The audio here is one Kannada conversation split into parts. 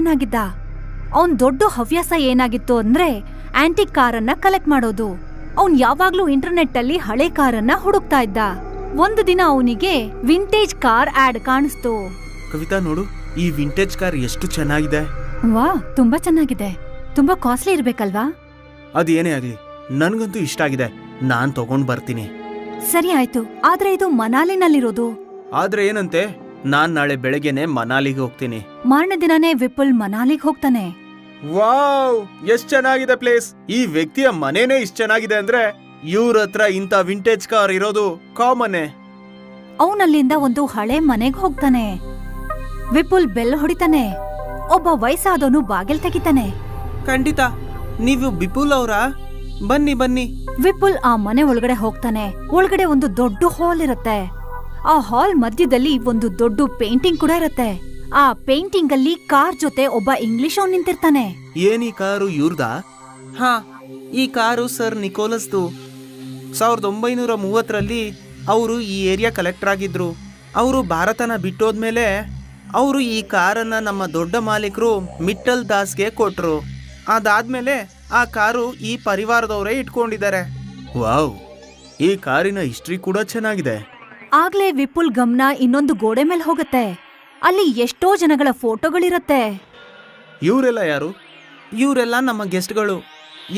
ಮ್ಯಾನ್ ಆಗಿದ್ದ. ಅವನ್ ದೊಡ್ಡ ಹವ್ಯಾಸ ಏನಾಗಿತ್ತು ಅಂದ್ರೆ ಆಂಟಿಕ್ ಕಾರನ್ನ ಕಲೆಕ್ಟ್ ಮಾಡೋದು. ಅವನ್ ಯಾವಾಗ್ಲೂ ಇಂಟರ್ನೆಟ್ ಅಲ್ಲಿ ಹಳೆ ಕಾರನ್ನ ಹುಡುಕ್ತಾ ಇದ್ದ. ಒಂದು ದಿನ ಅವನಿಗೆ ವಿಂಟೇಜ್ ಕಾರ್ ಆಡ್ ಕಾಣಿಸ್ತು. ಕವಿತಾ ನೋಡು, ಈ ವಿಂಟೇಜ್ ಕಾರ್ ಎಷ್ಟು ಚೆನ್ನಾಗಿದೆ. ವಾ, ತುಂಬಾ ಚೆನ್ನಾಗಿದೆ. ತುಂಬಾ ಕಾಸ್ಟ್ಲಿ ಇರ್ಬೇಕಲ್ವಾ? ಅದೇನೇ ಆಗ್ಲಿ, ನನ್ಗಂತೂ ಇಷ್ಟ ಆಗಿದೆ. ನಾನ್ ತಗೊಂಡ್ ಬರ್ತೀನಿ. ಸರಿ ಆಯ್ತು, ಆದ್ರೆ ಇದು ಮನಾಲಿನಲ್ಲಿರೋದು. ಆದ್ರೆ ಏನಂತೆ, ನಾನ್ ನಾಳೆ ಬೆಳಗ್ಗೆನೆ ಮನಾಲಿಗೆ ಹೋಗ್ತೀನಿ. ಮಾರನೇ ದಿನಾನೇ ವಿಪುಲ್ ಮನಾಲಿಗೆ ಹೋಗ್ತಾನೆ. ವಾವ್, ಎಷ್ಟ್ ಚೆನ್ನಾಗಿದೆ ಪ್ಲೇಸ್. ಈ ವ್ಯಕ್ತಿಯ ಮನೇನೆ ಇಷ್ಟ ಚೆನ್ನಾಗಿದೆ ಅಂದ್ರೆ ಇವ್ರ ಹತ್ರ ಇಂತ ವಿಂಟೇಜ್ ಕಾರ್ ಇರೋದು ಕಾಮನ್ನೇ. ಅವನಲ್ಲಿಂದ ಒಂದು ಹಳೆ ಮನೆಗೆ ಹೋಗ್ತಾನೆ. ವಿಪುಲ್ ಬೆಲ್ ಹೊಡಿತಾನೆ. ಒಬ್ಬ ವಯಸ್ಸಾದವನು ಬಾಗಿಲ್ ತೆಗಿತಾನೆ. ಖಂಡಿತ, ನೀವು ಬಿಪುಲ್ ಅವರಾ? ಬನ್ನಿ ಬನ್ನಿ. ವಿಪುಲ್ ಆ ಮನೆ ಒಳಗಡೆ ಹೋಗ್ತಾನೆ. ಒಳಗಡೆ ಒಂದು ದೊಡ್ಡ ಹಾಲ್ ಇರುತ್ತೆ. ಆ ಹಾಲ್ ಮಧ್ಯದಲ್ಲಿ ಒಂದು ದೊಡ್ಡ ಪೇಂಟಿಂಗ್ ಕೂಡ ಇರುತ್ತೆ. ಆ ಪೇಂಟಿಂಗ್ ಅಲ್ಲಿ ಕಾರ್ ಜೊತೆ ಒಬ್ಬ ಇಂಗ್ಲಿಷ್ ಅವ್ನು ನಿಂತಿರ್ತಾನೆ. ಏನ್ ಈ ಕಾರು ಇವ್ರದಾ? ಹಾ, ಈ ಕಾರು ಸರ್ ನಿಕೋಲಸ್ದು. 1930ರಲ್ಲಿ ಅವರು ಈ ಏರಿಯಾ ಕಲೆಕ್ಟರ್ ಆಗಿದ್ರು. ಅವರು ಭಾರತನ ಬಿಟ್ಟೋದ್ಮೇಲೆ ಅವರು ಈ ಕಾರನ್ನ ನಮ್ಮ ದೊಡ್ಡ ಮಾಲೀಕರು ಮಿಟ್ಟಲ್ ದಾಸ್ಗೆ ಕೊಟ್ರು. ಅದಾದ್ಮೇಲೆ ಆ ಕಾರು ಈ ಪರಿವಾರದವರೇ ಇಟ್ಕೊಂಡಿದ್ದಾರೆ. ವಾವ್, ಈ ಕಾರಿನ ಹಿಸ್ಟ್ರಿ ಕೂಡ ಚೆನ್ನಾಗಿದೆ. ಆಗ್ಲೇ ವಿಪುಲ್ ಗಮನ ಇನ್ನೊಂದು ಗೋಡೆ ಮೇಲೆ ಹೋಗುತ್ತೆ. ಅಲ್ಲಿ ಎಷ್ಟೋ ಜನಗಳ ಫೋಟೋಗಳಿರತ್ತೆ. ಇವರೆಲ್ಲ ಯಾರು? ಇವರೆಲ್ಲ ನಮ್ಮ ಗೆಸ್ಟ್ಗಳು.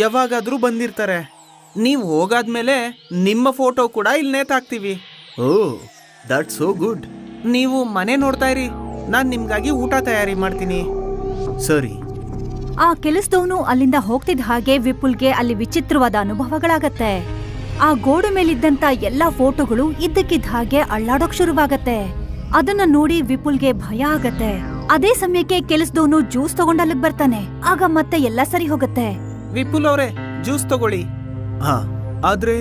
ಯಾವಾಗಾದ್ರೂ ಬಂದಿರ್ತಾರೆ. ನೀವು ಹೋಗಾದ್ಮೇಲೆ ನಿಮ್ಮ ಫೋಟೋ ಕೂಡ ಇಲ್ಲಿ ನೇತಾಕ್ತೀವಿ. ಓ, ದಟ್ಸ್ ಸೋ ಗುಡ್. ನೀವು ಮನೆ ನೋಡ್ತಾ ಇರಿ, ನಾನ್ ನಿಮ್ಗಾಗಿ ಊಟ ತಯಾರಿ ಮಾಡ್ತೀನಿ. ಸರಿ. ಆ ಕೆಲಸದವನು ಅಲ್ಲಿಂದ ಹೋಗ್ತಿದ್ದ ಹಾಗೆ ವಿಪುಲ್ಗೆ ಅಲ್ಲಿ ವಿಚಿತ್ರವಾದ ಅನುಭವಗಳಾಗತ್ತೆ. ಆ ಗೋಡೆ ಮೇಲಿದ್ದಂತ ಎಲ್ಲಾ ಫೋಟೋಗಳು ಇದ್ದಕ್ಕಿದ್ದ ಹಾಗೆ ಅಳ್ಳಾಡೋಕ್ ಶುರುವಾಗತ್ತೆ. ಅದನ್ನ ನೋಡಿ ವಿಪುಲ್ಗೆ ಭಯ ಆಗತ್ತೆ. ಅದೇ ಸಮಯಕ್ಕೆ ಕೆಲಸದವನು ಜ್ಯೂಸ್ ತಗೊಂಡ್ ಅಲ್ಲಿಗ್ ಬರ್ತಾನೆ. ಆಗ ಮತ್ತೆ ಎಲ್ಲ ಸರಿ ಹೋಗತ್ತೆ. ವಿಪುಲ್ ಅವರೇ, ಜ್ಯೂಸ್ ತಗೊಳ್ಳಿ. ಹಾ, ಆದ್ರೆ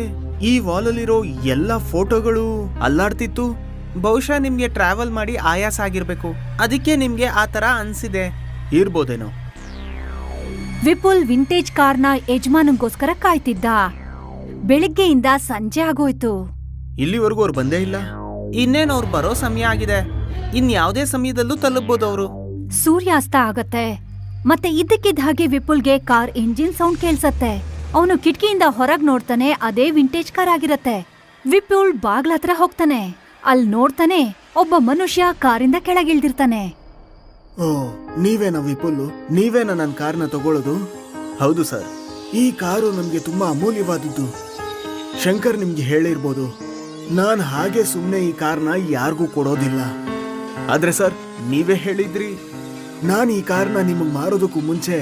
ಈ ವಾಲ್ ಅಲ್ಲಿರೋ ಎಲ್ಲಾ ಫೋಟೋಗಳು ಅಲ್ಲಾಡ್ತಿತ್ತು. ಬಹುಶಃ ನಿಮ್ಗೆ ಟ್ರಾವೆಲ್ ಮಾಡಿ ಆಯಾಸ ಆಗಿರ್ಬೇಕು, ಅದಕ್ಕೆ ನಿಮ್ಗೆ ಆ ತರ ಅನ್ಸಿದೆ. ಇರ್ಬೋದೇನೋ. ವಿಪುಲ್ ವಿಂಟೇಜ್ ಕಾರ್ನ ಯಜಮಾನಂಗೋಸ್ಕರ ಕಾಯ್ತಿದ್ದ. ಬೆಳಿಗ್ಗೆಯಿಂದ ಸಂಜೆ ಆಗೋಯ್ತು. ಇಲ್ಲಿವರೆಗೂ ಅವ್ರು ಬಂದೇ ಇಲ್ಲ. ಇನ್ನೇನು ಅವ್ರು ಬರೋ ಸಮಯ ಆಗಿದೆ. ಇನ್ಯಾವುದೇ ಸಮಯದಲ್ಲೂ ತಲುಪಬಹುದು ಅವರು. ಸೂರ್ಯಾಸ್ತ ಆಗತ್ತೆ. ಮತ್ತೆ ಇದ್ದಕ್ಕಿದ್ದ ಹಾಗೆ ವಿಪುಲ್ಗೆ ಕಾರ್ ಇಂಜಿನ್ ಸೌಂಡ್ ಕೇಳ್ಸತ್ತೆ. ಅವನು ಕಿಟಕಿಯಿಂದ ಹೊರಗ್ ನೋಡ್ತಾನೆ. ಅದೇ ವಿಂಟೇಜ್ ಕಾರ್ ಆಗಿರತ್ತೆ. ವಿಪುಲ್ ಬಾಗ್ಲ ಹತ್ರ ಹೋಗ್ತಾನೆ. ಅಲ್ಲಿ ನೋಡ್ತಾನೆ, ಒಬ್ಬ ಮನುಷ್ಯ ಕಾರಿಂದ ಕೆಳಗಿಳ್ದಿರ್ತಾನೆ. ಓ, ನೀವೇನಾ ವಿಪುಲ್? ನೀವೇನಾ ನನ್ನ ಕಾರ್ನ ತಗೊಳ್ಳೋದು? ಹೌದು ಸರ್, ಈ ಕಾರು ನಮ್ಗೆ ತುಂಬಾ ಅಮೂಲ್ಯವಾದದ್ದು. ಶಂಕರ್ ನಿಮ್ಗೆ ಹೇಳಿರ್ಬೋದು, ನಾನ್ ಹಾಗೆ ಸುಮ್ನೆ ಈ ಕಾರ್ನ ಯಾರಿಗೂ ಕೊಡೋದಿಲ್ಲ. ಆದ್ರೆ ಸರ್, ನೀವೇ ಹೇಳಿದ್ರಿ, ನಾನ್ ಈ ಕಾರ್ನ ನಿಮಗ್ ಮಾರೋದಕ್ಕೂ ಮುಂಚೆ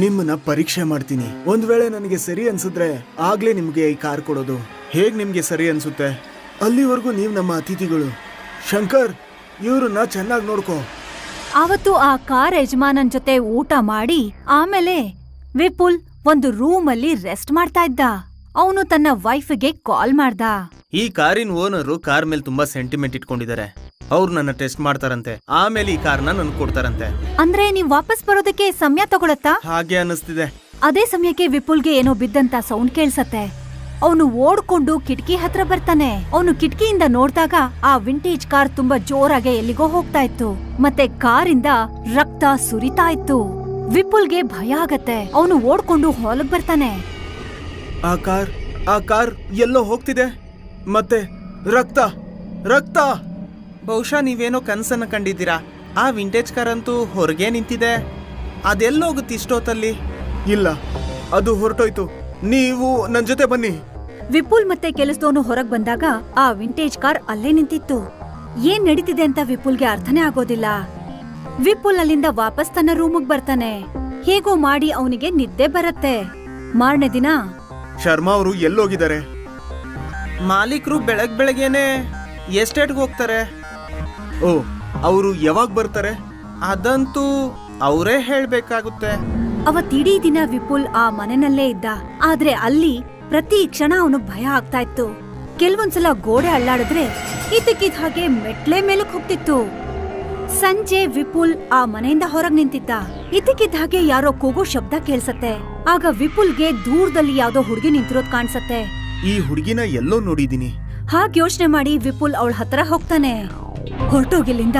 ನಿಮ್ಮನ್ನ ಪರೀಕ್ಷೆ ಮಾಡ್ತೀನಿ. ಒಂದ್ ವೇಳೆ ನನಗೆ ಸರಿ ಅನ್ಸಿದ್ರೆ ಆಗ್ಲೇ ನಿಮ್ಗೆ ಈ ಕಾರ್ ಕೊಡೋದು. ಹೇಗ್ ನಿಮ್ಗೆ ಸರಿ ಅನ್ಸುತ್ತೆ? ಅಲ್ಲಿವರೆಗೂ ನೀವ್ ನಮ್ಮ ಅತಿಥಿಗಳು. ಶಂಕರ್, ಇವ್ರನ್ನ ಚೆನ್ನಾಗಿ ನೋಡ್ಕೋ. ಆವತ್ತು ಆ ಕಾರ್ ಯಜಮಾನನ್ ಜೊತೆ ಊಟ ಮಾಡಿ ಆಮೇಲೆ ವಿಪುಲ್ ಒಂದು ರೂಮ್ ಅಲ್ಲಿ ರೆಸ್ಟ್ ಮಾಡ್ತಾ ಇದ್ದ. ಅವನು ತನ್ನ ವೈಫ್ಗೆ ಕಾಲ್ ಮಾಡ್ದ. ಈ ಕಾರಿನ ಓನರು ಕಾರ್ ಮೇಲೆ ತುಂಬಾ ಸೆಂಟಿಮೆಂಟ್ ಇಟ್ಕೊಂಡಿದ್ದಾರೆ. ಅವ್ರು ನನ್ನ ಟೆಸ್ಟ್ ಮಾಡ್ತಾರಂತೆ, ಆಮೇಲೆ ಈ ಕಾರ್ನ ನನ್ ಕೊಡ್ತಾರಂತೆ. ಅಂದ್ರೆ ನೀವ್ ವಾಪಸ್ ಬರೋದಕ್ಕೆ ಸಮಯ ತಗೊಳತ್ತಾ? ಹಾಗೆ ಅನ್ನಿಸ್ತಿದೆ. ಅದೇ ಸಮಯಕ್ಕೆ ವಿಪುಲ್ಗೆ ಏನೋ ಬಿದ್ದಂತ ಸೌಂಡ್ ಕೇಳ್ಸತ್ತೆ. ಅವನು ಓಡ್ಕೊಂಡು ಕಿಟಕಿ ಹತ್ರ ಬರ್ತಾನೆ. ಅವನು ಕಿಟಕಿಯಿಂದ ನೋಡ್ದಾಗ ಆ ವಿಂಟೇಜ್ ಕಾರ್ ತುಂಬಾ ಜೋರಾಗೆ ಎಲ್ಲಿಗೋ ಹೋಗ್ತಾ ಇತ್ತು. ಮತ್ತೆ ಕಾರಿಂದ ರಕ್ತ ಸುರಿತಾ ಇತ್ತು. ವಿಪುಲ್ಗೆ ಭಯ ಆಗತ್ತೆ. ಅವನು ಓಡ್ಕೊಂಡು ಹಾಲ್ಗ್ ಬರ್ತಾನೆ. ಆ ಕಾರ್ ಎಲ್ಲೋ ಹೋಗ್ತಿದೆ. ಮತ್ತೆ ರಕ್ತ ರಕ್ತ. ಬಹುಶಃ ನೀವೇನೋ ಕನ್ಸನ್ನ ಕಂಡಿದ್ದೀರಾ. ಆ ವಿಂಟೇಜ್ ಕಾರ್ ಅಂತೂ ಹೊರಗೆ ನಿಂತಿದೆ. ಅದೆಲ್ಲೋಗುತ್ತೆ ಇಷ್ಟೊತ್ತಲ್ಲಿ? ಇಲ್ಲ, ಅದು ಹೊರಟೋಯ್ತು. ನೀವು ನನ್ ಜೊತೆ ಬನ್ನಿ. ವಿಪುಲ್ ಮತ್ತೆ ಕೆಲಸದವನು ಹೊರಗ್ ಬಂದಾಗ ಆ ವಿಂಟೇಜ್ ಕಾರ್ ಅಲ್ಲೇ ನಿಂತಿತ್ತು. ಏನ್ ನಡೀತಿದೆ ಅಂತ ವಿಪುಲ್ಗೆ ಅರ್ಥನೇ ಆಗೋದಿಲ್ಲ. ವಿಪುಲ್ ಅಲ್ಲಿಂದ ವಾಪಸ್ ತನ್ನ ರೂಮಿಗೆ ಬರ್ತಾನೆ. ಹೇಗೋ ಮಾಡಿ ಅವನಿಗೆ ನಿದ್ದೆ ಬರತ್ತೆ. ಮಾರನೇ ದಿನ ಶರ್ಮಾ ಅವರು ಎಲ್ಲೋಗಿದ್ದಾರೆ? ಮಾಲೀಕರು ಬೆಳಗ್ಗೆನೆ ಎಸ್ಟೇಟ್ಗೆ ಹೋಗ್ತಾರೆ. ಓ, ಅವರು ಯಾವಾಗ ಬರ್ತಾರೆ? ಅದಂತೂ ಅವರೇ ಹೇಳ್ಬೇಕಾಗುತ್ತೆ. ಅವತ್ತಿಡೀ ದಿನ ವಿಪುಲ್ ಆ ಮನೆನಲ್ಲೇ ಇದ್ದ. ಆದ್ರೆ ಅಲ್ಲಿ ಪ್ರತಿ ಕ್ಷಣ ಅವನಿಗೆ ಭಯ ಆಗ್ತಾ ಇತ್ತು. ಕೆಲವೊಂದ್ಸಲ ಗೋಡೆ ಅಳ್ಳಾಡಿದ್ರೆ ಇದ್ದಕ್ಕಿದ್ದ ಹಾಗೆ ಮೆಟ್ಲೆ ಮೇಲಕ್ ಹೋಗ್ತಿತ್ತು. ಸಂಜೆ ವಿಪುಲ್ ಆ ಮನೆಯಿಂದ ಹೊರಗ್ ನಿಂತಿದ್ದ. ಇದ್ದಕ್ಕಿದ್ದ ಹಾಗೆ ಯಾರೋ ಕೂಗೋ ಶಬ್ದ ಕೇಳ್ಸತ್ತೆ. ಆಗ ವಿಪುಲ್ಗೆ ದೂರದಲ್ಲಿ ಯಾವ್ದೋ ಹುಡುಗಿ ನಿಂತಿರೋದ್ ಕಾಣ್ಸತ್ತೆ. ಈ ಹುಡುಗಿನ ಎಲ್ಲೋ ನೋಡಿದೀನಿ. ಹಾಗೆ ಯೋಚನೆ ಮಾಡಿ ವಿಪುಲ್ ಅವಳ ಹತ್ರ ಹೋಗ್ತಾನೆ. ಹೊರಟೋಗಿಲ್ಲಿಂದ,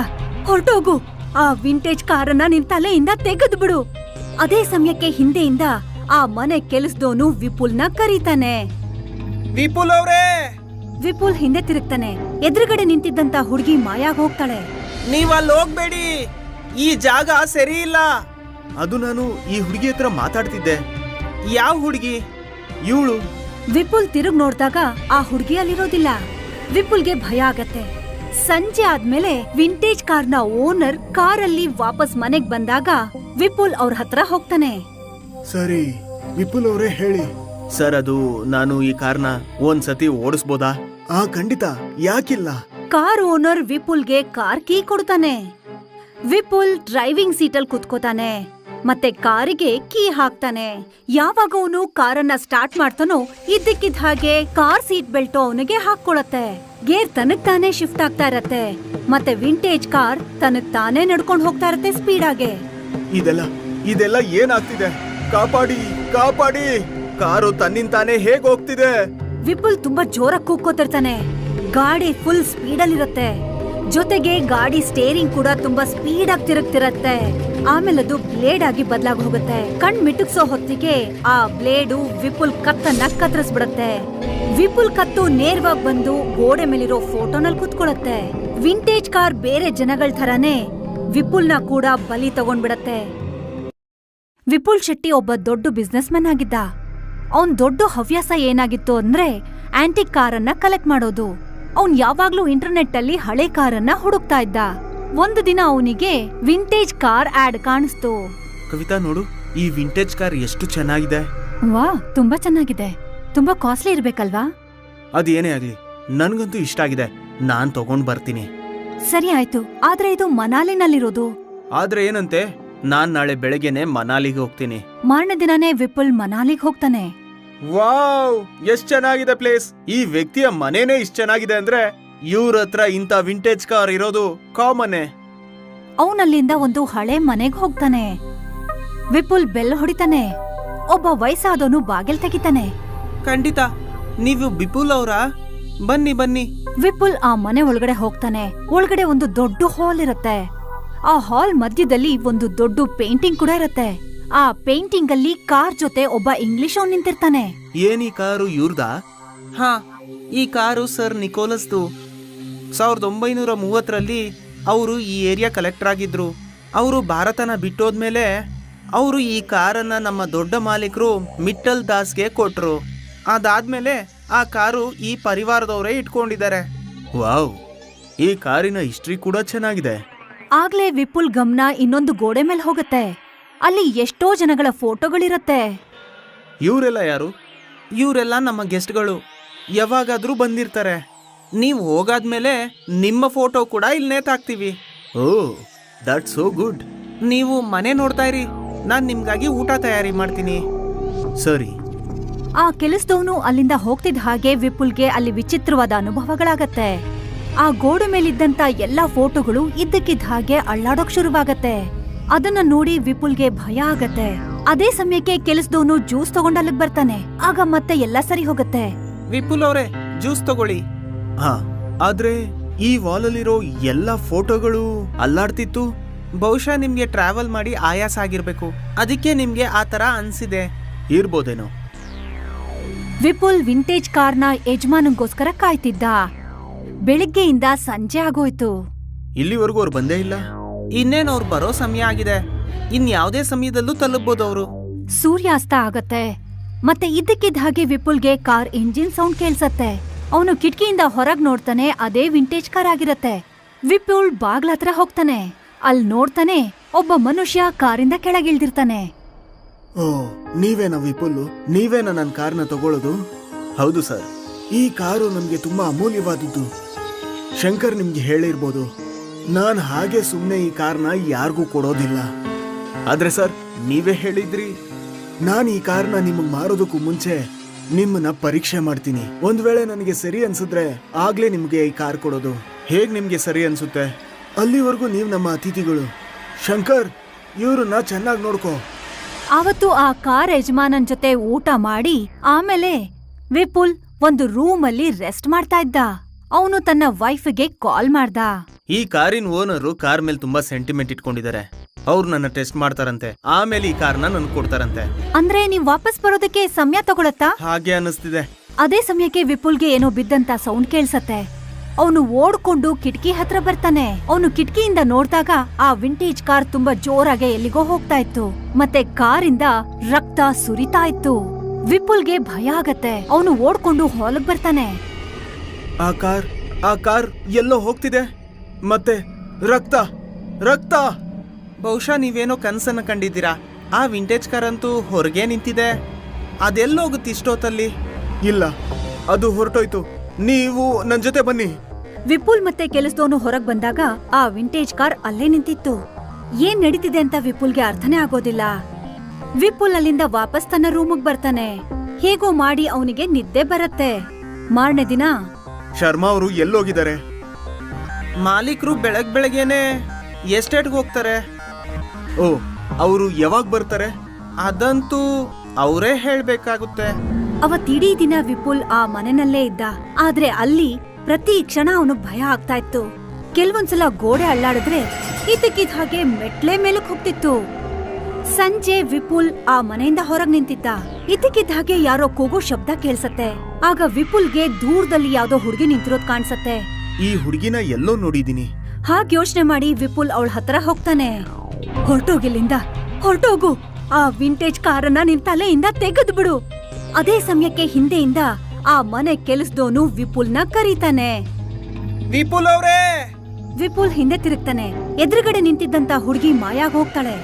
ಹೊರಟೋಗು. ಆ ವಿಂಟೇಜ್ ಕಾರನ್ನ ನಿನ್ ತಲೆಯಿಂದ ತೆಗೆದು ಬಿಡು. ಅದೇ ಸಮಯಕ್ಕೆ ಹಿಂದೆಯಿಂದ ಆ ಮನೆ ಕೆಲಸದವನು ವಿಪುಲ್ನ ಕರೀತಾನೆ. ವಿಪುಲ್ ಅವ್ರೇ, ವಿಪುಲ್ ಹಿಂದೆ ತಿರುಗ್ತಾನೆ. ಎದುರುಗಡೆ ನಿಂತಿದ್ದಂತ ಹುಡುಗಿ ಮಾಯಾಗ್ ಹೋಗ್ತಾಳೆ. ನೀವ್ ಅಲ್ಲಿ ಹೋಗ್ಬೇಡಿ, ಈ ಜಾಗ ಸರಿ ಇಲ್ಲ. ಅದು ನಾನು ಈ ಹುಡುಗಿ ಹತ್ರ ಮಾತಾಡ್ತಿದ್ದೆ. ಯಾವ ಹುಡುಗಿ? ಇವಳು. ವಿಪುಲ್ ತಿರುಗ್ ನೋಡ್ದಾಗ ಆ ಹುಡುಗಿ ಅಲ್ಲಿರೋದಿಲ್ಲ. ವಿಪುಲ್ಗೆ ಭಯ ಆಗತ್ತೆ. ಸಂಜೆ ಆದ್ಮೇಲೆ ವಿಂಟೇಜ್ ಕಾರ್ನ ಓನರ್ ಕಾರಲ್ಲಿ ವಾಪಸ್ ಮನೆಗ್ ಬಂದಾಗ ವಿಪುಲ್ ಅವ್ರ ಹತ್ರ ಹೋಗ್ತಾನೆ. ಸರಿ ವಿಪುಲ್ ಅವರೇ ಹೇಳಿ. ಸರ್, ಅದು ನಾನು ಈ ಕಾರ್ನ ಒಂದ್ಸತಿ ಓಡಿಸ್ಬೋದಾ? ಖಂಡಿತ, ಯಾಕಿಲ್ಲ. ಕಾರ್ ಓನರ್ ವಿಪುಲ್ಗೆ ಕಾರ್ ಕೀ ಕೊಡ್ತಾನೆ. ವಿಪುಲ್ ಡ್ರೈವಿಂಗ್ ಸೀಟಲ್ ಕುತ್ಕೋತಾನೆ ಮತ್ತೆ ಕಾರಿಗೆ ಕೀ ಹಾಕ್ತಾನೆ. ಯಾವಾಗ ಅವನು ಕಾರನ್ನ ಸ್ಟಾರ್ಟ್ ಮಾಡ್ತಾನೋ ಇದ್ದಕ್ಕಿದ್ದ ಹಾಗೆ ಕಾರ್ ಸೀಟ್ ಬೆಲ್ಟ್ ಅವನಿಗೆ ಹಾಕೊಳತ್ತೆ. ಗೇರ್ ತನಗ್ ತಾನೇ ಶಿಫ್ಟ್ ಆಗ್ತಾ ಇರತ್ತೆ ಮತ್ತೆ ವಿಂಟೇಜ್ ಕಾರ್ ತನಗ್ ತಾನೇ ನಡ್ಕೊಂಡ್ ಹೋಗ್ತಾ ಇರತ್ತೆ ಸ್ಪೀಡ್ ಆಗೆ. ಇದೆಲ್ಲ ಏನಾಗ್ತಿದೆ? ಕಾಪಾಡಿ ಕಾಪಾಡಿ! ಕಾರು ತನ್ನಿಂತಾನೆ ಹೇಗ್ ಹೋಗ್ತಿದೆ? ವಿಪುಲ್ ತುಂಬಾ ಜೋರಾಗಿ ಕೂಗ್ಕೋತಿರ್ತಾನೆ. ಗಾಡಿ ಫುಲ್ ಸ್ಪೀಡಲ್ಲಿರತ್ತೆ. ಜೊತೆಗೆ ಗಾಡಿ ಸ್ಟೇರಿಂಗ್ ಕೂಡ ತುಂಬಾ ಸ್ಪೀಡ್ ಆಗಿ ತಿರುಗ್ತಿರತ್ತೆ. ಆಮೇಲೆ ಅದು ಬ್ಲೇಡ್ ಆಗಿ ಬದಲಾಗಿ ಹೋಗುತ್ತೆ. ಕಣ್ ಮಿಟುಕ್ಸೋ ಹೊತ್ತಿಗೆ ಆ ಬ್ಲೇಡು ವಿಪುಲ್ ಕತ್ತನ್ನ ಕತ್ತರಿಸ್ಬಿಡತ್ತೆ. ವಿಪುಲ್ ಕತ್ತು ನೇರವಾಗಿ ಬಂದು ಗೋಡೆ ಮೇಲಿರೋ ಫೋಟೋನಲ್ಲಿ ಕುತ್ಕೊಳತ್ತೆ. ವಿಂಟೇಜ್ ಕಾರ್ ಬೇರೆ ಜನಗಳ ಥರಾನೇ ವಿಪುಲ್ನ ಕೂಡ ಬಲಿ ತಗೊಂಡ್ಬಿಡತ್ತೆ. ವಿಪುಲ್ ಶೆಟ್ಟಿ ಒಬ್ಬ ದೊಡ್ಡ ಬಿಸ್ನೆಸ್ ಮ್ಯಾನ್ ಆಗಿದ್ದ. ಅವನ್ ದೊಡ್ಡ ಹವ್ಯಾಸ ಏನಾಗಿತ್ತು ಅಂದ್ರೆ ಆಂಟಿಕ್ ಕಾರನ್ನ ಕಲೆಕ್ಟ್ ಮಾಡೋದು. ಅವ್ನ್ ಯಾವಾಗ್ಲೂ ಇಂಟರ್ನೆಟ್ ಅಲ್ಲಿ ಹಳೆ ಕಾರನ್ನ ಹುಡುಕ್ತಾ ಇದ್ದ. ಒಂದು ದಿನ ಅವನಿಗೆ ವಿಂಟೇಜ್ ಕಾರ್ ಆಡ್ ಕಾಣಿಸ್ತು. ಕವಿತಾ, ನೋಡು, ಈ ವಿಂಟೇಜ್ ಕಾರ್ ಎಷ್ಟು ಚೆನ್ನಾಗಿದೆ. ವಾ, ತುಂಬಾ ಚೆನ್ನಾಗಿದೆ. ತುಂಬಾ ಕಾಸ್ಟ್ಲಿ ಇರ್ಬೇಕಲ್ವಾ? ಅದೇನೇ ಆಗ್ಲಿ, ನನ್ಗಂತೂ ಇಷ್ಟ ಆಗಿದೆ. ನಾನ್ ತಗೊಂಡ್ ಬರ್ತೀನಿ. ಸರಿ ಆಯ್ತು, ಆದ್ರೆ ಇದು ಮನಾಲಿನಲ್ಲಿರೋದು. ಆದ್ರೆ ಏನಂತೆ, ನಾನ್ ನಾಳೆ ಬೆಳಗ್ಗೆನೆ ಮನಾಲಿಗೆ ಹೋಗ್ತೀನಿ. ಮಾರನೇ ದಿನಾನೇ ವಿಪುಲ್ ಮನಾಲಿಗೆ ಹೋಗ್ತಾನೆ. ವಾವ್, ಎಷ್ಟ್ ಚೆನ್ನಾಗಿದೆ ಪ್ಲೇಸ್. ಈ ವ್ಯಕ್ತಿಯ ಮನೇನೆ ಇಷ್ಟ ಚೆನ್ನಾಗಿದೆ ಅಂದ್ರೆ ಇವ್ರ ಹತ್ರ ಇಂತ ವಿಂಟೇಜ್ ಕಾರ್ ಇರೋದು ಕಾಮನ್ನೇ. ಅವನಲ್ಲಿಂದ ಒಂದು ಹಳೆ ಮನೆಗ್ ಹೋಗ್ತಾನೆ. ವಿಪುಲ್ ಬೆಲ್ ಹೊಡಿತಾನೆ. ಒಬ್ಬ ವಯಸ್ಸಾದವನು ಬಾಗಿಲ್ ತೆಗಿತಾನೆ. ಖಂಡಿತ, ನೀವು ವಿಪುಲ್ ಅವರಾ? ಬನ್ನಿ ಬನ್ನಿ. ವಿಪುಲ್ ಆ ಮನೆ ಒಳಗಡೆ ಹೋಗ್ತಾನೆ. ಒಳಗಡೆ ಒಂದು ದೊಡ್ಡ ಹಾಲ್ ಇರುತ್ತೆ. ಆ ಹಾಲ್ ಮಧ್ಯದಲ್ಲಿ ಒಂದು ದೊಡ್ಡ ಪೇಂಟಿಂಗ್ ಕೂಡ ಇರುತ್ತೆ. ಆ ಪೇಂಟಿಂಗ್ ಅಲ್ಲಿ ಕಾರ್ ಜೊತೆ ಒಬ್ಬ ಇಂಗ್ಲಿಷ್ ಅವ್ನು ನಿಂತಿರ್ತಾನೆ. ಏನ್ ಈ ಕಾರು ಇವ್ರದಾ? ಹಾ, ಈ ಕಾರು ಸರ್ ನಿಕೋಲಸ್ದು. 1930ರಲ್ಲಿ ಅವರು ಈ ಏರಿಯಾ ಕಲೆಕ್ಟರ್ ಆಗಿದ್ರು. ಅವರು ಭಾರತನ ಬಿಟ್ಟೋದ್ಮೇಲೆ ಅವರು ಈ ಕಾರನ್ನ ನಮ್ಮ ದೊಡ್ಡ ಮಾಲೀಕರು ಮಿಟ್ಟಲ್ ದಾಸ್ಗೆ ಕೊಟ್ರು. ಅದಾದ್ಮೇಲೆ ಆ ಕಾರು ಈ ಪರಿವಾರದವರೇ ಇಟ್ಕೊಂಡಿದ್ದಾರೆ. ವಾವ್, ಈ ಕಾರಿನ ಹಿಸ್ಟ್ರಿ ಕೂಡ ಚೆನ್ನಾಗಿದೆ. ಆಗ್ಲೇ ವಿಪುಲ್ ಗಮನ ಇನ್ನೊಂದು ಗೋಡೆ ಮೇಲೆ ಹೋಗುತ್ತೆ. ಅಲ್ಲಿ ಎಷ್ಟೋ ಜನಗಳ ಫೋಟೋಗಳಿರತ್ತೆ. ಇವರೆಲ್ಲ ಯಾರು? ಇವರೆಲ್ಲ ನಮ್ಮ ಗೆಸ್ಟ್ಗಳು. ಯಾವಾಗಾದ್ರೂ ಬಂದಿರ್ತಾರೆ. ನೀವು ಹೋಗಾದ್ಮೇಲೆ ನಿಮ್ಮ ಫೋಟೋ ಕೂಡ ಇಲ್ಲಿ ನೇತಾಕ್ತೀವಿ. ಓ, ದಟ್ಸ್ ಸೋ ಗುಡ್. ನೀವು ಮನೆ ನೋಡ್ತಾ ಇರಿ, ನಾನ್ ನಿಮ್ಗಾಗಿ ಊಟ ತಯಾರಿ ಮಾಡ್ತೀನಿ. ಸರಿ. ಆ ಕೆಲಸದವನು ಅಲ್ಲಿಂದ ಹೋಗ್ತಿದ್ದ ಹಾಗೆ ವಿಪುಲ್ಗೆ ಅಲ್ಲಿ ವಿಚಿತ್ರವಾದ ಅನುಭವಗಳಾಗತ್ತೆ. ಆ ಗೋಡೆ ಮೇಲಿದ್ದಂತ ಎಲ್ಲಾ ಫೋಟೋಗಳು ಇದ್ದಕ್ಕಿದ್ದ ಹಾಗೆ ಅಳ್ಳಾಡೋಕ್ ಶುರುವಾಗತ್ತೆ. ಅದನ್ನ ನೋಡಿ ವಿಪುಲ್ಗೆ ಭಯ ಆಗತ್ತೆ. ಅದೇ ಸಮಯಕ್ಕೆ ಕೆಲಸದವನು ಜ್ಯೂಸ್ ತಗೊಂಡ್ ಅಲ್ಲಿಗ್ ಬರ್ತಾನೆ. ಆಗ ಮತ್ತೆ ಎಲ್ಲ ಸರಿ ಹೋಗತ್ತೆ. ವಿಪುಲ್ ಅವರೇ, ಜ್ಯೂಸ್ ತಗೊಳ್ಳಿ. ಹಾ, ಆದ್ರೆ ಈ ವಾಲಲ್ಲಿರೋ ಎಲ್ಲಾ ಫೋಟೋಗಳು ಅಲ್ಲಾಡ್ತಿತ್ತು. ಬಹುಶಃ ನಿಮ್ಗೆ ಟ್ರಾವೆಲ್ ಮಾಡಿ ಆಯಾಸ ಆಗಿರ್ಬೇಕು, ಅದಕ್ಕೆ ನಿಮ್ಗೆ ಆ ತರ ಅನ್ಸಿದೆ. ಇರ್ಬೋದೇನೋ. ವಿಪುಲ್ ವಿಂಟೇಜ್ ಕಾರ್ನ ಯಜಮಾನಂಗೋಸ್ಕರ ಕಾಯ್ತಿದ್ದ. ಬೆಳಿಗ್ಗೆಯಿಂದ ಸಂಜೆ ಆಗೋಯ್ತು. ಇಲ್ಲಿವರೆಗೂ ಅವ್ರು ಬಂದೇ ಇಲ್ಲ. ಇನ್ನೇನು ಅವ್ರು ಬರೋ ಸಮಯ ಆಗಿದೆ. ಇನ್ಯಾವುದೇ ಸಮಯದಲ್ಲೂ ತಲುಪಬಹುದು ಅವರು. ಸೂರ್ಯಾಸ್ತ ಆಗತ್ತೆ. ಮತ್ತೆ ಇದ್ದಕ್ಕಿದ್ದ ಹಾಗೆ ವಿಪುಲ್ಗೆ ಕಾರ್ ಇಂಜಿನ್ ಸೌಂಡ್ ಕೇಳ್ಸತ್ತೆ. ಅವನು ಕಿಟಕಿಯಿಂದ ಹೊರಗ್ ನೋಡ್ತಾನೆ. ಅದೇ ವಿಂಟೇಜ್ ಕಾರ್ ಆಗಿರತ್ತೆ. ವಿಪುಲ್ ಬಾಗ್ಲ ಹತ್ರ ಹೋಗ್ತಾನೆ. ಅಲ್ಲಿ ನೋಡ್ತಾನೆ, ಒಬ್ಬ ಮನುಷ್ಯ ಕಾರಿಂದ ಕೆಳಗಿಳ್ದಿರ್ತಾನೆ. ಓ, ನೀವೇನಾ ವಿಪುಲ್? ನೀವೇನಾ ನನ್ನ ಕಾರ್ನ ತಗೊಳ್ಳೋದು? ಹೌದು ಸರ್, ಈ ಕಾರು ನಮ್ಗೆ ತುಂಬಾ ಅಮೂಲ್ಯವಾದದ್ದು. ಶಂಕರ್ ನಿಮ್ಗೆ ಹೇಳಿರ್ಬೋದು, ನಾನ್ ಹಾಗೆ ಸುಮ್ನೆ ಈ ಕಾರ್ನ ಯಾರಿಗೂ ಕೊಡೋದಿಲ್ಲ. ಆದ್ರೆ ಸರ್, ನೀವೇ ಹೇಳಿದ್ರಿ, ನಾನ್ ಈ ಕಾರ್ನ ನಿಮಗ್ ಮಾರೋದಕ್ಕೂ ಮುಂಚೆ ನಿಮ್ಮನ್ನ ಪರೀಕ್ಷೆ ಮಾಡ್ತೀನಿ. ಒಂದ್ ವೇಳೆ ನನಗೆ ಸರಿ ಅನ್ಸಿದ್ರೆ ಆಗ್ಲೇ ನಿಮ್ಗೆ ಈ ಕಾರ್ ಕೊಡೋದು. ಹೇಗ್ ನಿಮ್ಗೆ ಸರಿ ಅನ್ಸುತ್ತೆ? ಅಲ್ಲಿವರೆಗೂ ನೀವ್ ನಮ್ಮ ಅತಿಥಿಗಳು. ಶಂಕರ್, ಇವ್ರನ್ನ ಚೆನ್ನಾಗಿ ನೋಡ್ಕೋ. ಆವತ್ತು ಆ ಕಾರ್ ಯಜಮಾನನ್ ಜೊತೆ ಊಟ ಮಾಡಿ ಆಮೇಲೆ ವಿಪುಲ್ ಒಂದು ರೂಮ್ ಅಲ್ಲಿ ರೆಸ್ಟ್ ಮಾಡ್ತಾ ಇದ್ದ. ಅವನು ತನ್ನ ವೈಫ್ಗೆ ಕಾಲ್ ಮಾಡ್ದ. ಈ ಕಾರಿನ ಓನರು ಕಾರ್ ಮೇಲೆ ತುಂಬಾ ಸೆಂಟಿಮೆಂಟ್ ಇಟ್ಕೊಂಡಿದ್ದಾರೆ. ಅವ್ರು ನನ್ನ ಟೆಸ್ಟ್ ಮಾಡ್ತಾರಂತೆ, ಆಮೇಲೆ ಈ ಕಾರ್ನ ನನ್ ಕೊಡ್ತಾರಂತೆ. ಅಂದ್ರೆ ನೀವ್ ವಾಪಸ್ ಬರೋದಕ್ಕೆ ಸಮಯ ತಗೊಳತ್ತಾ? ಹಾಗೆ ಅನಿಸ್ತಿದೆ. ಅದೇ ಸಮಯಕ್ಕೆ ವಿಪುಲ್ಗೆ ಏನೋ ಬಿದ್ದಂತ ಸೌಂಡ್ ಕೇಳ್ಸತ್ತೆ. ಅವನು ಓಡ್ಕೊಂಡು ಕಿಟಕಿ ಹತ್ರ ಬರ್ತಾನೆ. ಅವನು ಕಿಟಕಿಯಿಂದ ನೋಡ್ದಾಗ ಆ ವಿಂಟೇಜ್ ಕಾರ್ ತುಂಬಾ ಜೋರಾಗೆ ಎಲ್ಲಿಗೋ ಹೋಗ್ತಾ ಇತ್ತು, ಮತ್ತೆ ಕಾರಿಂದ ರಕ್ತ ಸುರಿತಾ ಇತ್ತು. ವಿಪುಲ್ಗೆ ಭಯ ಆಗತ್ತೆ. ಅವನು ಓಡ್ಕೊಂಡು ಹಾಲ್ಗ್ ಬರ್ತಾನೆ. ಆ ಕಾರ್ ಎಲ್ಲೋ ಹೋಗ್ತಿದೆ, ಮತ್ತೆ ರಕ್ತ ರಕ್ತ. ಬಹುಶಃ ನೀವೇನೋ ಕನ್ಸನ್ನ ಕಂಡಿದ್ದೀರಾ. ಆ ವಿಂಟೇಜ್ ಕಾರ್ ಅಂತೂ ಹೊರಗೆ ನಿಂತಿದೆ. ಅದೆಲ್ಲೋಗುತ್ತೆ ಇಷ್ಟೊತ್ತಲ್ಲಿ? ಇಲ್ಲ, ಅದು ಹೊರಟೋಯ್ತು. ನೀವು ನನ್ ಜೊತೆ ಬನ್ನಿ. ವಿಪುಲ್ ಮತ್ತೆ ಕೆಲಸದವನು ಹೊರಗ್ ಬಂದಾಗ ಆ ವಿಂಟೇಜ್ ಕಾರ್ ಅಲ್ಲೇ ನಿಂತಿತ್ತು. ಏನ್ ನಡೀತಿದೆ ಅಂತ ವಿಪುಲ್ಗೆ ಅರ್ಥನೇ ಆಗೋದಿಲ್ಲ. ವಿಪುಲ್ ಅಲ್ಲಿಂದ ವಾಪಸ್ ತನ್ನ ರೂಮಿಗ್ ಬರ್ತಾನೆ. ಹೇಗೋ ಮಾಡಿ ಅವನಿಗೆ ನಿದ್ದೆ ಬರತ್ತೆ. ಮಾರನೇ ದಿನ ಶರ್ಮಾ ಅವರು ಎಲ್ಲೋಗಿದ್ದಾರೆ? ಮಾಲೀಕರು ಬೆಳಗ್ಗೆನೆ ಎಸ್ಟೇಟ್ಗೆ ಹೋಗ್ತಾರೆ. ಓ, ಅವರು ಯಾವಾಗ ಬರ್ತಾರೆ? ಅದಂತೂ ಅವರೇ ಹೇಳ್ಬೇಕಾಗುತ್ತೆ. ಅವತ್ತಿಡೀ ದಿನ ವಿಪುಲ್ ಆ ಮನೆನಲ್ಲೇ ಇದ್ದ. ಆದ್ರೆ ಅಲ್ಲಿ ಪ್ರತಿ ಕ್ಷಣ ಅವನು ಭಯ ಆಗ್ತಾ ಇತ್ತು. ಕೆಲವೊಂದ್ಸಲ ಗೋಡೆ ಅಳ್ಳಾಡಿದ್ರೆ ಇದ್ದಕ್ಕಿದ್ದ ಹಾಗೆ ಮೆಟ್ಲೆ ಮೇಲಕ್ ಹೋಗ್ತಿತ್ತು. ಸಂಜೆ ವಿಪುಲ್ ಆ ಮನೆಯಿಂದ ಹೊರಗ್ ನಿಂತಿದ್ದ. ಇದ್ದಕ್ಕಿದ್ದ ಹಾಗೆ ಯಾರೋ ಕೂಗೋ ಶಬ್ದ ಕೇಳ್ಸತ್ತೆ. ಆಗ ವಿಪುಲ್ಗೆ ದೂರದಲ್ಲಿ ಯಾವ್ದೋ ಹುಡುಗಿ ನಿಂತಿರೋದ್ ಕಾಣ್ಸತ್ತೆ. ಈ ಹುಡುಗಿನ ಎಲ್ಲೋ ನೋಡಿದೀನಿ. ಹಾಗ್ ಯೋಚನೆ ಮಾಡಿ ವಿಪುಲ್ ಅವಳ ಹತ್ರ ಹೋಗ್ತಾನೆ. ಹೊರಟೋಗಿಲ್ಲಿಂದ, ಹೊರಟೋಗು. ಆ ವಿಂಟೇಜ್ ಕಾರನ್ನ ನಿನ್ ತಲೆಯಿಂದ ತೆಗೆದು ಬಿಡು. ಅದೇ ಸಮಯಕ್ಕೆ ಹಿಂದೆಯಿಂದ ಆ ಮನೆ ಕೆಲಸದವನು ವಿಪುಲ್ನ ಕರೀತಾನೆ. ವಿಪುಲ್ ಅವ್ರೇ! ವಿಪುಲ್ ಹಿಂದೆ ತಿರುಗ್ತಾನೆ. ಎದುರುಗಡೆ ನಿಂತಿದ್ದಂತ ಹುಡುಗಿ ಮಾಯಾಗ್ ಹೋಗ್ತಾಳೆ.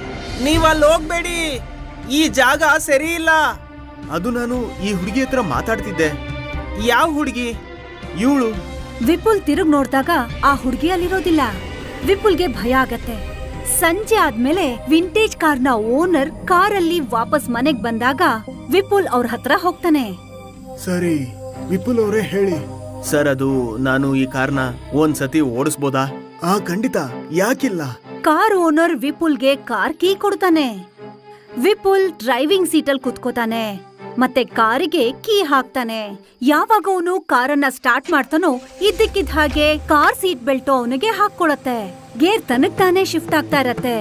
ನೀವಲ್ಲಿ ಹೋಗ್ಬೇಡಿ, ಈ ಜಾಗ ಸರಿ ಇಲ್ಲ. ಅದು ನಾನು ಈ ಹುಡುಗಿ ಹತ್ರ ಮಾತಾಡ್ತಿದ್ದೆ. ಯಾವ ಹುಡುಗಿ? ಇವಳು. ವಿಪುಲ್ ತಿರುಗ್ ನೋಡ್ದಾಗ ಆ ಹುಡುಗಿ ಅಲ್ಲಿರೋದಿಲ್ಲ. ವಿಪುಲ್ಗೆ ಭಯ ಆಗತ್ತೆ. ಸಂಜೆ ಆದ್ಮೇಲೆ ವಿಂಟೇಜ್ ಕಾರ್ನ ಓನರ್ ಕಾರಲ್ಲಿ ವಾಪಸ್ ಮನೆಗ್ ಬಂದಾಗ ವಿಪುಲ್ ಅವ್ರ ಹತ್ರ ಹೋಗ್ತಾನೆ. ಸರಿ, ವಿಪುಲ್ ಅವರೇ ಹೇಳಿ. ಸರ್, ಅದು ನಾನು ಈ ಕಾರ್ನ ಒಂದ್ಸತಿ ಓಡಿಸ್ಬೋದಾ? ಖಂಡಿತ, ಯಾಕಿಲ್ಲ. ಕಾರ್ ಓನರ್ ವಿಪುಲ್ಗೆ ಕಾರ್ ಕೀ ಕೊಡ್ತಾನೆ. ವಿಪುಲ್ ಡ್ರೈವಿಂಗ್ ಸೀಟಲ್ ಕುತ್ಕೋತಾನೆ ಮತ್ತೆ ಕಾರಿಗೆ ಕೀ ಹಾಕ್ತಾನೆ. ಯಾವಾಗ ಅವನು ಕಾರನ್ನ ಸ್ಟಾರ್ಟ್ ಮಾಡ್ತಾನೋ ಇದ್ದಕ್ಕಿದ್ದ ಹಾಗೆ ಕಾರ್ ಸೀಟ್ ಬೆಲ್ಟ್ ಅವನಿಗೆ ಹಾಕೊಳತ್ತೆ. ಗೇರ್ ತನಗ್ ತಾನೇ ಶಿಫ್ಟ್ ಆಗ್ತಾ ಇರತ್ತೆ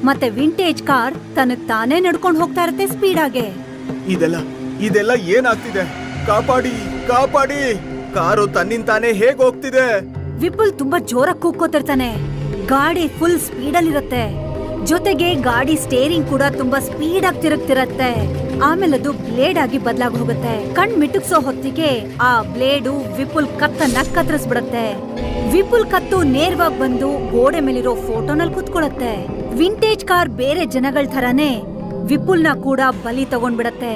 ಮತ್ತೆ ವಿಂಟೇಜ್ ಕಾರ್ ತನಗ್ ತಾನೇ ನಡ್ಕೊಂಡ್ ಹೋಗ್ತಾ ಇರತ್ತೆ ಸ್ಪೀಡ್ ಆಗೆ. ಇದೆಲ್ಲ ಏನಾಗ್ತಿದೆ? ಕಾಪಾಡಿ, ಕಾಪಾಡಿ! ಕಾರು ತನ್ನಿಂತಾನೆ ಹೇಗ್ ಹೋಗ್ತಿದೆ? ವಿಪುಲ್ ತುಂಬಾ ಜೋರಾಗಿ ಕೂಗ್ಕೋತಿರ್ತಾನೆ. ಗಾಡಿ ಫುಲ್ ಸ್ಪೀಡ್ ಅಲ್ಲಿರತ್ತೆ. ಜೊತೆಗೆ ಗಾಡಿ ಸ್ಟೇರಿಂಗ್ ಕೂಡ ತುಂಬಾ ಸ್ಪೀಡ್ ಆಗಿ ತಿರುಗ್ತಿರತ್ತೆ. ಆಮೇಲೆ ಅದು ಬ್ಲೇಡ್ ಆಗಿ ಬದಲಾಗಿ ಹೋಗುತ್ತೆ. ಕಣ್ ಮಿಟುಕ್ಸೋ ಹೊತ್ತಿಗೆ ಆ ಬ್ಲೇಡು ವಿಪುಲ್ ಕತ್ತನ್ನ ಕತ್ತರಿಸ್ಬಿಡತ್ತೆ. ವಿಪುಲ್ ಕತ್ತು ನೇರವಾಗಿ ಬಂದು ಗೋಡೆ ಮೇಲಿರೋ ಫೋಟೋನಲ್ಲಿ ಕುತ್ಕೊಳತ್ತೆ. ವಿಂಟೇಜ್ ಕಾರ್ ಬೇರೆ ಜನಗಳ ತರಾನೇ ವಿಪುಲ್ನ ಕೂಡ ಬಲಿ ತಗೊಂಡ್ಬಿಡತ್ತೆ.